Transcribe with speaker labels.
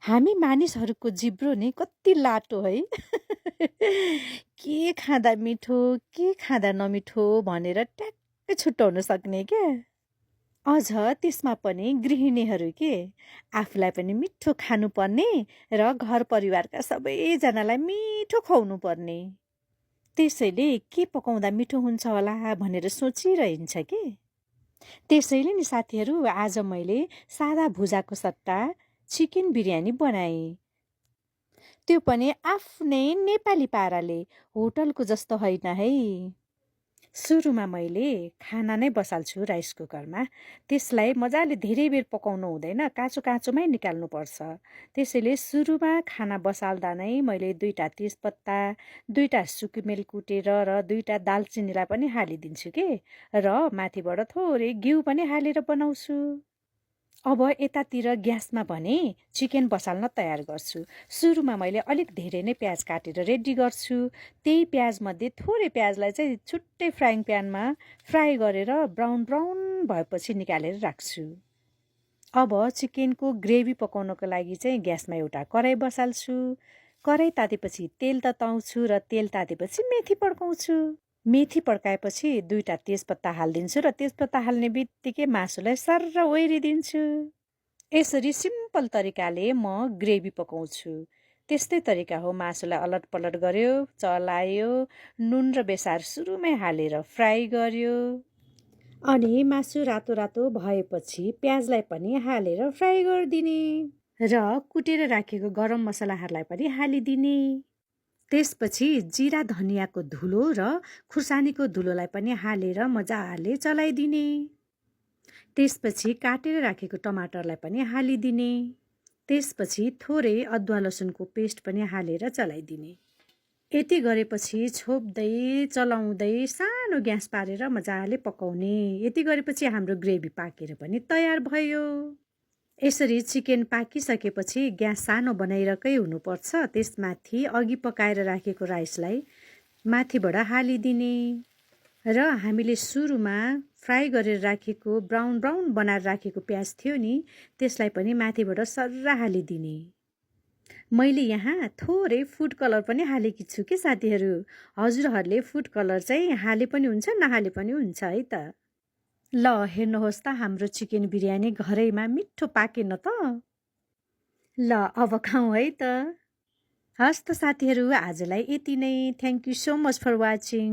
Speaker 1: हामी मानिसहरूको जिब्रो नि कति लाटो है। के खाँदा मिठो, के खाँदा नमिठो भनेर ट्याक्कै छुट्याउन सक्ने क्या। अझ त्यसमा पनि गृहिणीहरू के आफूलाई पनि मिठो खानुपर्ने र घर परिवारका सबैजनालाई मिठो खुवाउनु पर्ने। त्यसैले के पकाउँदा मिठो हुन्छ होला भनेर सोचिरहन्छ के। त्यसैले नि साथीहरू आज मैले सादा भुजाको सट्टा चिकन बिरयानी बनाएँ। त्यो पनि आफ्नै नेपाली पाराले, होटलको जस्तो होइन है। सुरुमा मैले खाना नै बसाल्छु राइस कुकरमा। त्यसलाई मजाले धेरै बेर पकाउनु हुँदैन, काँचो काँचोमै निकाल्नुपर्छ। त्यसैले सुरुमा खाना बसाल्दा नै मैले 2टा तेजपत्ता, 2टा सुकिमेल कुटेर र 2टा दालचिनीलाई पनि हालिदिन्छु के। र माथिबाट थोरै घिउ पनि हालेर बनाउँछु। अब यतातिर ग्यासमा भने चिकन बसाल्न तयार गर्छु। सुरुमा मैले अलिक धेरै नै प्याज काटेर रेडी गर्छु। त्यही प्याजमध्ये थोरै प्याजलाई चाहिँ छुट्टै फ्राइङ प्यानमा फ्राई गरेर ब्राउन ब्राउन भएपछि निकालेर राख्छु। अब चिकनको ग्रेभी पकाउनको लागि चाहिँ ग्यासमा एउटा कराई बसाल्छु। कराई तातेपछि तेल तताउँछु र तेल तातेपछि मेथी पड्काउँछु। मेथी पड्काएपछि 2टा तेजपत्ता हालिदिन्छु र तेजपत्ता हाल्ने बित्तिकै मासुलाई सर्र ओइरिदिन्छु। यसरी सिम्पल तरिकाले म ग्रेभी पकाउँछु। त्यस्तै तरिका हो, मासुलाई अलटपलट गर्यो, चलायो, नुन र बेसार सुरुमै हालेर फ्राई गर्यो। अनि मासु रातो रातो भएपछि प्याजलाई पनि हालेर फ्राई गरिदिने र कुटेर राखेको गरम मसलाहरूलाई पनि हालिदिने। त्यसपछि जिरा धनियाँको धुलो र खुर्सानीको धुलोलाई पनि हालेर मजाले चलाइदिने। त्यसपछि काटेर राखेको टमाटरलाई पनि हालिदिने। त्यसपछि थोरै अदुवा लसुनको पेस्ट पनि हालेर चलाइदिने। यति गरेपछि छोप्दै चलाउँदै सानो ग्यास पारेर मजाले पकाउने। यति गरेपछि हाम्रो ग्रेभी पाकेर पनि तयार भयो। यसरी चिकन पाकिसकेपछि ग्यास सानो बनाइरकै हुनुपर्छ। त्यसमाथि अघि पकाएर राखेको राइसलाई माथिबाट हालिदिने र हामीले सुरुमा फ्राई गरेर राखेको ब्राउन ब्राउन बनाएर राखेको प्याज थियो नि, त्यसलाई पनि माथिबाट सर्र हालिदिने। मैले यहाँ थोरै फुड कलर पनि हालेकी छु कि साथीहरू। हजुरहरूले फुड कलर चाहिँ हाले पनि हुन्छ, नहाले पनि हुन्छ है त। ल हेर्नुहोस् त हाम्रो चिकन बिरयानी घरैमा मिठो पाकेन त। ल अब खाउँ है त। हस् त साथीहरू, आजलाई यति नै। Thank you so much for watching.